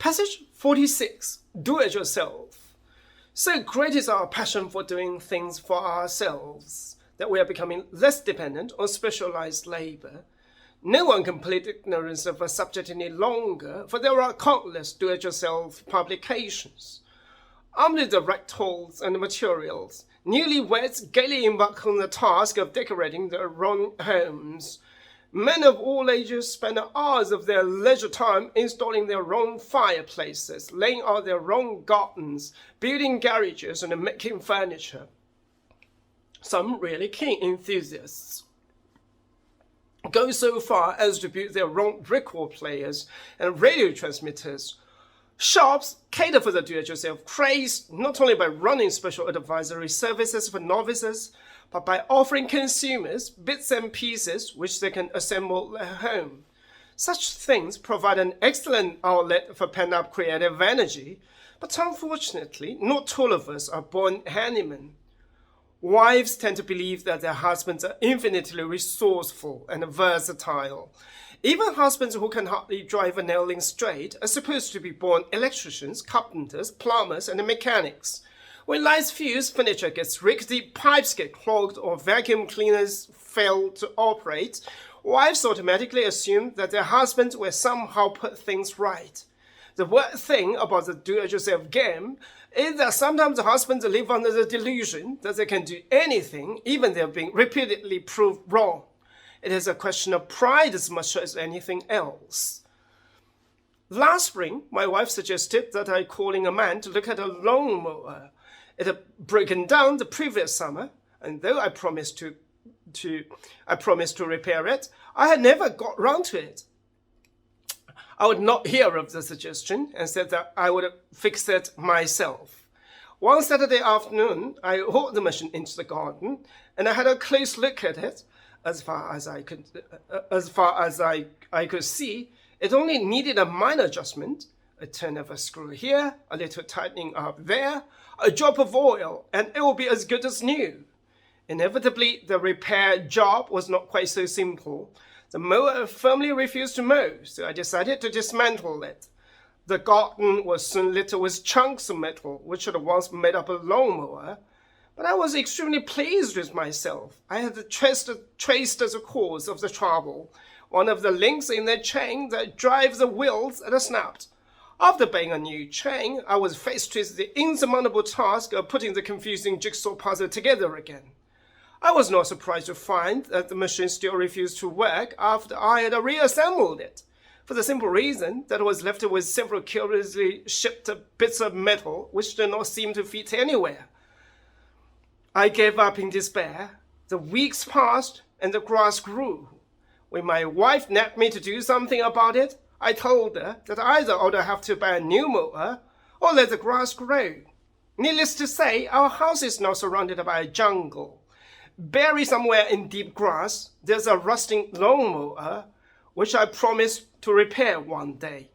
Passage 46. Do it yourself. So great is our passion for doing things for ourselves that we are becoming less dependent on specialized labor. No one can plead ignorance of a subject any longer, for there are countless do-it-yourself publications. Armed with the right tools and materials, newlyweds gaily embark on the task of decorating their own homes. Men of all ages spend hours of their leisure time installing their own fireplaces, laying out their own gardens, building garages, and making furniture. Some really keen enthusiasts go so far as to build their own record players and radio transmitters. Shops cater for the do-it-yourself craze not only by running special advisory services for novices, but by offering consumers bits and pieces which they can assemble at home. Such things provide an excellent outlet for pent-up creative energy, but unfortunately, not all of us are born handymen. Wives tend to believe that their husbands are infinitely resourceful and versatile. Even husbands who can hardly drive a nail in straight are supposed to be born electricians, carpenters, plumbers, and mechanics. When lights fuse, furniture gets rickety, pipes get clogged, or vacuum cleaners fail to operate, wives automatically assume that their husbands will somehow put things right. The weird thing about the do-it-yourself game is that sometimes husbands live under the delusion that they can do anything, even they're being repeatedly proved wrong. It is a question of pride as much as anything else. Last spring, my wife suggested that I call in a man to look at a lawnmower. It had broken down the previous summer, and though I promised to repair it, I had never got round to it. I would not hear of the suggestion and said that I would fix it myself. One Saturday afternoon, I hauled the machine into the garden, and I had a close look at it. As far as I could see, it only needed a minor adjustment, a turn of a screw here, a little tightening up there, a drop of oil, and it will be as good as new. Inevitably, the repair job was not quite so simple. The mower firmly refused to mow, so I decided to dismantle it. The garden was soon littered with chunks of metal, which had once made up a lawnmower. But I was extremely pleased with myself. I had traced as a cause of the trouble one of the links in the chain that drives the wheels that snapped. After buying a new chain, I was faced with the insurmountable task of putting the confusing jigsaw puzzle together again. I was not surprised to find that the machine still refused to work after I had reassembled it, for the simple reason that I was left with several curiously shaped bits of metal which did not seem to fit anywhere. I gave up in despair. The weeks passed and the grass grew. When my wife nagged me to do something about it, I told her that either I would have to buy a new mower or let the grass grow. Needless to say, our house is now surrounded by a jungle. Buried somewhere in deep grass, there's a rusting lawnmower, which I promised to repair one day.